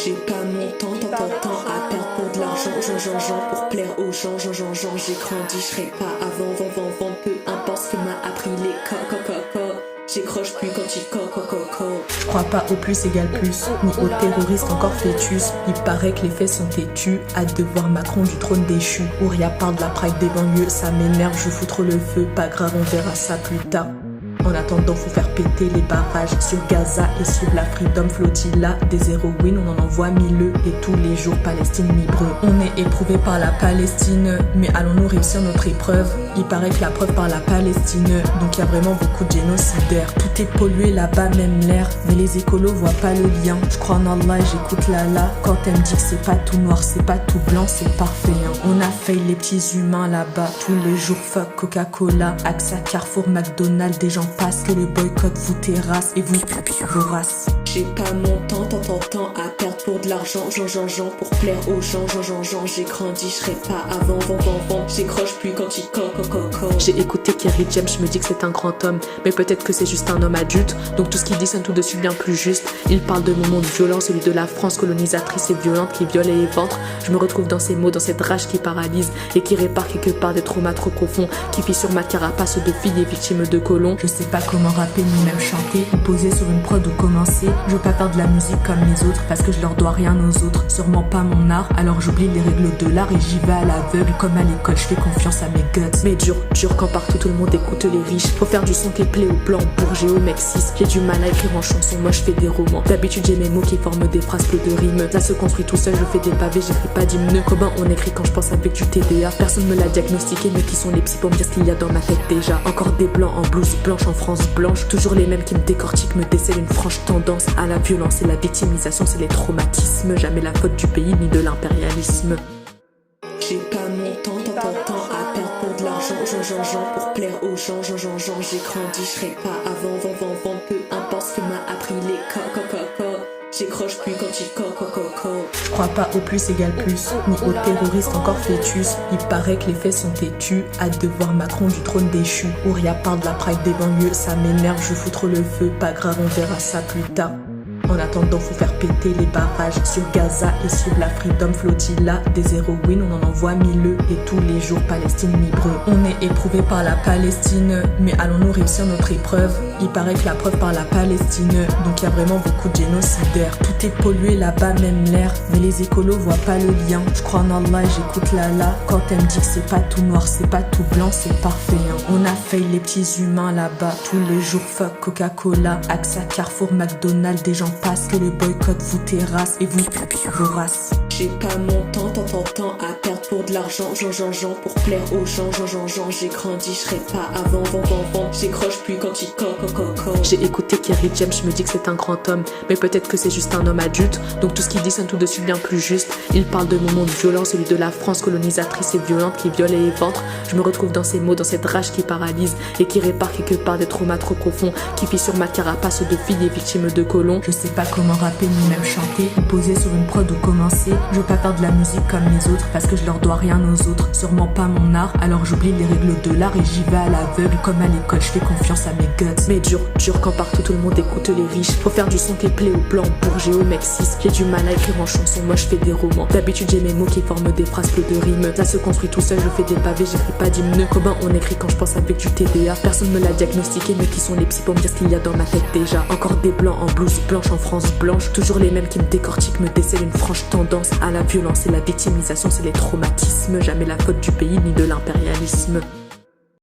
J'ai pas mon temps à perdre pour de l'argent, Jean, pour plaire aux gens, j'ai grandi, je serai pas avant, vent, peu importe ce que m'a appris les co. J'écroche plus quand il co. Je crois pas au plus égale plus, ni aux terroristes encore fœtus. Il paraît que les faits sont têtus. Hâte de voir Macron du trône déchu. Ouria parle de la Pride des banlieues, ça m'énerve, je fous trop le feu. Pas grave, on verra ça plus tard. En attendant, faut faire péter les barrages sur Gaza et sur la Freedom Flotilla. Des héroïnes, on en envoie mille et tous les jours Palestine libre. On est éprouvé par la Palestine, mais allons-nous réussir notre épreuve? Il paraît que la preuve par la Palestine, donc y a vraiment beaucoup de génocidaires. Tout est pollué là-bas, même l'air, mais les écolos voient pas le lien. Je crois en Allah et j'écoute Lala. Quand elle me dit que c'est pas tout noir, c'est pas tout blanc, c'est parfait. On a failli les petits humains là-bas. Tous les jours, fuck Coca-Cola, AXA, Carrefour, McDonald's, des gens passent que le boycott vous terrasse et vous vos races. J'ai pas mon temps à perdre pour de l'argent, pour plaire aux gens, j'ai grandi, je serai pas avant, vent, j'écroche plus quand il co. J'ai écouté Kerry James, je me dis que c'est un grand homme, mais peut-être que c'est juste un homme adulte, donc tout ce qu'il dit sonne tout de suite bien plus juste. Il parle de mon monde violent, celui de la France colonisatrice et violente qui viole et évente. Je me retrouve dans ces mots, dans cette rage qui paralyse et qui répare quelque part des traumas trop profonds, qui fissure ma carapace de fille et victime de colons. Je sais pas comment rapper ni même chanter, ou poser sur une prod ou commencer. Je veux pas faire de la musique comme les autres, parce que je leur dois rien aux autres, sûrement pas mon art. Alors j'oublie les règles de l'art et j'y vais à l'aveugle. Comme à l'école, je fais confiance à mes guts. Mais dur quand partout tout le monde écoute les riches. Faut faire du son qui plaît aux blancs, bourgeois, aux mecs cis. J'ai du mal à écrire en chanson, moi je fais des romans. D'habitude j'ai mes mots qui forment des phrases pleines de rimes. Ça se construit tout seul, je fais des pavés, j'écris pas d'hymne. Comment on écrit quand je pense avec du TDA? Personne me l'a diagnostiqué, mais qui sont les psys pour me dire ce qu'il y a dans ma tête déjà? Encore des blancs en blouse blanche en France blanche. Toujours les mêmes qui me décortiquent, me décèlent une franche tendance à la violence et la victimisation, c'est les traumatismes. Jamais la faute du pays ni de l'impérialisme. J'ai pas mon temps à perdre pour de l'argent, pour plaire aux gens, j'ai grandi, je serai pas avant, vent, peu importe ce que m'a appris les co. J'écroche plus quand il co. Je crois pas au plus égale plus, ni aux terroristes encore fœtus. Il paraît que les faits sont têtus. Hâte de voir Macron du trône déchu. Ouria parle de la Pride des banlieues, ça m'énerve, je fous trop le feu. Pas grave, on verra ça plus tard. En attendant, faut faire péter les barrages sur Gaza et sur la Freedom Flotilla. Des héroïnes, on en envoie mille et tous les jours Palestine libre. On est éprouvé par la Palestine, mais allons-nous réussir notre épreuve? Il paraît que la preuve par la Palestine, donc y a vraiment beaucoup de génocidaires. Tout est pollué là-bas, même l'air, mais les écolos voient pas le lien. Je crois en Allah et j'écoute Lala. Quand elle me dit que c'est pas tout noir, c'est pas tout blanc, c'est parfait. On a failli les petits humains là-bas. Tous les jours, fuck Coca-Cola, AXA, Carrefour, McDonald's, des gens passent que le boycott vous terrasse et vous vos races. J'ai pas mon temps à perdre pour de l'argent, pour plaire aux gens, j'ai grandi, je serai pas avant, vent, j'écroche plus quand il co. J'ai écouté Kerry James, je me dis que c'est un grand homme, mais peut-être que c'est juste un homme adulte, donc tout ce qu'il dit sonne tout de suite bien plus juste. Il parle de mon monde violent, celui de la France colonisatrice et violente qui viole et évente. Je me retrouve dans ces mots, dans cette rage qui paralyse et qui répare quelque part des traumas trop profonds, qui fissure ma carapace de fille et victime de colons. Je sais pas comment rapper ni même chanter, ou poser sur une prod ou commencer. Je veux pas faire de la musique comme les autres, parce que je leur dois rien aux autres, sûrement pas mon art. Alors j'oublie les règles de l'art et j'y vais à l'aveugle. Comme à l'école, je fais confiance à mes guts. Mais dur quand partout tout le monde écoute les riches. Faut faire du son qui plaît aux blancs, bourgeois, aux mecs cis. J'ai du mal à écrire en chanson, moi je fais des romans. D'habitude j'ai mes mots qui forment des phrases pleines de rimes. Ça se construit tout seul, je fais des pavés, j'écris pas d'hymne. Comment on écrit quand je pense avec du TDA? Personne me l'a diagnostiqué, mais qui sont les psys pour me dire ce qu'il y a dans ma tête déjà? Encore des blancs en blouse blanche en France blanche. Toujours les mêmes qui me décortiquent, me décèlent une franche tendance à la violence et la victimisation, c'est les traumatismes. Jamais la faute du pays ni de l'impérialisme.